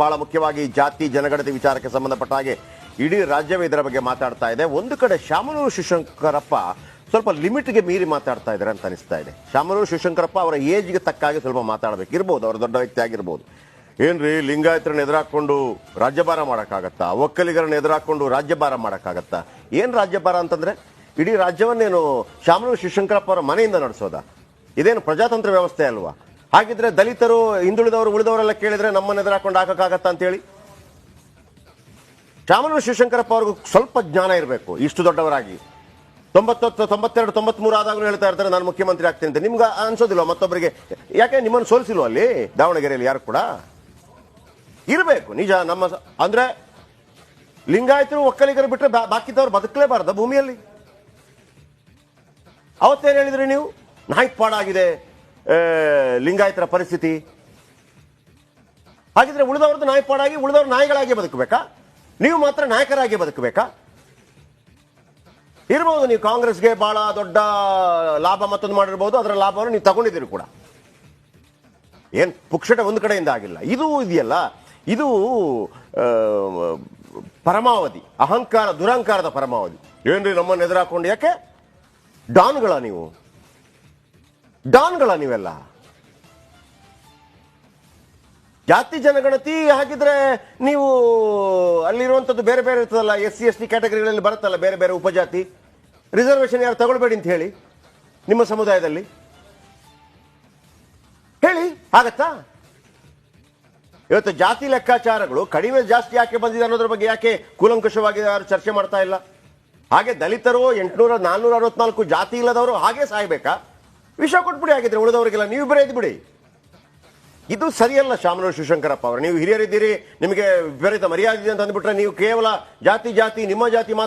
ಬಹಳ ಮುಖ್ಯವಾಗಿ ಜಾತಿ ಜನಗಣತಿ ವಿಚಾರಕ್ಕೆ ಸಂಬಂಧಪಟ್ಟ ಹಾಗೆ ಇಡೀ ರಾಜ್ಯವೇ ಇದರ ಬಗ್ಗೆ ಮಾತಾಡ್ತಾ ಇದೆ. ಒಂದು ಕಡೆ ಶಾಮನೂರು ಶಿವಶಂಕರಪ್ಪ ಸ್ವಲ್ಪ ಲಿಮಿಟ್ಗೆ ಮೀರಿ ಮಾತಾಡ್ತಾ ಇದ್ದಾರೆ ಅಂತ ಅನಿಸ್ತಾ ಇದೆ. ಶಾಮನೂರು ಶಿವಶಂಕರಪ್ಪ ಅವರ ಏಜ್ಗೆ ತಕ್ಕಾಗಿ ಸ್ವಲ್ಪ ಮಾತಾಡಬೇಕಿರ್ಬೋದು, ಅವರು ದೊಡ್ಡ ವ್ಯಕ್ತಿ ಆಗಿರ್ಬೋದು. ಏನ್ರಿ ಲಿಂಗಾಯತರನ್ನ ಎದುರಾಕೊಂಡು ರಾಜ್ಯಭಾರ ಮಾಡೋಕ್ಕಾಗತ್ತಾ? ಒಕ್ಕಲಿಗರನ್ನ ಎದುರಾಕೊಂಡು ರಾಜ್ಯಭಾರ ಮಾಡೋಕ್ಕಾಗತ್ತಾ? ಏನು ರಾಜ್ಯಭಾರ ಅಂತಂದ್ರೆ ಇಡೀ ರಾಜ್ಯವನ್ನೇನು ಶಾಮನೂರು ಶಿವಶಂಕರಪ್ಪ ಅವರ ಮನೆಯಿಂದ ನಡೆಸೋದಾ? ಇದೇನು ಪ್ರಜಾತಂತ್ರ ವ್ಯವಸ್ಥೆ ಅಲ್ವಾ? ಹಾಗಿದ್ರೆ ದಲಿತರು, ಹಿಂದುಳಿದವರು, ಉಳಿದವರೆಲ್ಲ ಕೇಳಿದ್ರೆ ನಮ್ಮನ್ನು ಎದುರಾಕೊಂಡು ಹಾಕಕ್ಕಾಗತ್ತಾ ಅಂತೇಳಿ ಶಾಮನೂರು ಶಿವಶಂಕರಪ್ಪ ಅವ್ರಿಗೂ ಸ್ವಲ್ಪ ಜ್ಞಾನ ಇರಬೇಕು. ಇಷ್ಟು ದೊಡ್ಡವರಾಗಿ 90, 92, 93 ಆದಾಗಲೂ ಹೇಳ್ತಾ ಇರ್ತಾರೆ ನಾನು ಮುಖ್ಯಮಂತ್ರಿ ಆಗ್ತೀನಿ ಅಂತ. ನಿಮ್ಗೆ ಅನ್ಸೋದಿಲ್ವ ಮತ್ತೊಬ್ಬರಿಗೆ? ಯಾಕೆ ನಿಮ್ಮನ್ನು ಸೋಲಿಸಿಲ್ವ ಅಲ್ಲಿ ದಾವಣಗೆರೆಯಲ್ಲಿ ಯಾರು ಕೂಡ? ಇರಬೇಕು ನಿಜ. ನಮ್ಮ ಅಂದ್ರೆ ಲಿಂಗಾಯತರು ಒಕ್ಕಲಿಗರು ಬಿಟ್ಟರೆ ಬಾಕಿದವ್ರು ಬದುಕಲೇಬಾರ್ದ ಭೂಮಿಯಲ್ಲಿ? ಅವತ್ತೇನು ಹೇಳಿದ್ರಿ ನೀವು? ನಾಯ್ಪಾಡಾಗಿದೆ ಲಿಂಗಾಯತರ ಪರಿಸ್ಥಿತಿ. ಹಾಗಿದ್ರೆ ಉಳಿದವ್ರದ್ದು ನಾಯ್ಪಾಡಾಗಿ ಉಳಿದವ್ರು ನಾಯಿಗಳಾಗಿ ಬದುಕಬೇಕಾ? ನೀವು ಮಾತ್ರ ನಾಯಕರಾಗಿ ಬದುಕಬೇಕಾ? ಇರಬಹುದು, ನೀವು ಕಾಂಗ್ರೆಸ್ಗೆ ಬಹಳ ದೊಡ್ಡ ಲಾಭ ಮತ್ತೊಂದು ಮಾಡಿರ್ಬೋದು, ಅದರ ಲಾಭವನ್ನು ನೀವು ತಗೊಂಡಿದ್ದೀರಿ ಕೂಡ. ಏನ್ ಪುಕ್ಷಟ ಒಂದು ಕಡೆಯಿಂದ ಆಗಿಲ್ಲ. ಇದು ಇದೆಯಲ್ಲ, ಇದು ಪರಮಾವಧಿ ಅಹಂಕಾರ, ದುರಹಂಕಾರದ ಪರಮಾವಧಿ. ಏನ್ರಿ ನಮ್ಮನ್ನು ಎದುರಾಕೊಂಡು? ಯಾಕೆ ಡಾನ್ಗಳ ನೀವು? ಡಾನ್ಗಳ ನೀವೆಲ್ಲ? ಜಾತಿ ಜನಗಣತಿ ಹಾಗಿದ್ರೆ ನೀವು ಅಲ್ಲಿರುವಂಥದ್ದು ಬೇರೆ ಬೇರೆ ಇರ್ತದಲ್ಲ, SC ST ಕ್ಯಾಟಗರಿಗಳಲ್ಲಿ ಬರುತ್ತಲ್ಲ ಬೇರೆ ಬೇರೆ ಉಪಜಾತಿ. ರಿಸರ್ವೇಶನ್ ಯಾರು ತಗೊಳ್ಬೇಡಿ ಅಂತ ಹೇಳಿ ನಿಮ್ಮ ಸಮುದಾಯದಲ್ಲಿ ಹೇಳಿ, ಆಗತ್ತಾ? ಇವತ್ತು ಜಾತಿ ಲೆಕ್ಕಾಚಾರಗಳು ಕಡಿಮೆ ಜಾಸ್ತಿ ಯಾಕೆ ಬಂದಿದೆ ಅನ್ನೋದ್ರ ಬಗ್ಗೆ ಯಾಕೆ ಕೂಲಂಕಷವಾಗಿ ಯಾರು ಚರ್ಚೆ ಮಾಡ್ತಾ ಇಲ್ಲ? ಹಾಗೆ ದಲಿತರು 800, 464 ಜಾತಿ ಇಲ್ಲದವರು ಹಾಗೆ ಸಾಯ್ಬೇಕಾ? ವಿಷ ಕೊಟ್ಬಿಡಿ ಹಾಗಿದ್ರೆ ಉಳಿದವರಿಗೆಲ್ಲ, ನೀವು ಬರೀ ಇದ್ಬಿಡಿ. ಇದು ಸರಿಯಲ್ಲ ಶಾಮನೂರು ಶಿವಶಂಕರಪ್ಪ ಅವರು. ನೀವು ಹಿರಿಯರಿದ್ದೀರಿ, ನಿಮಗೆ ವಿಪರೀತ ಮರ್ಯಾದೆ ಇದೆ ಅಂತ ಅಂದ್ಬಿಟ್ರೆ ನೀವು ಕೇವಲ ಜಾತಿ ನಿಮ್ಮ ಜಾತಿ ಮಾತ್ರ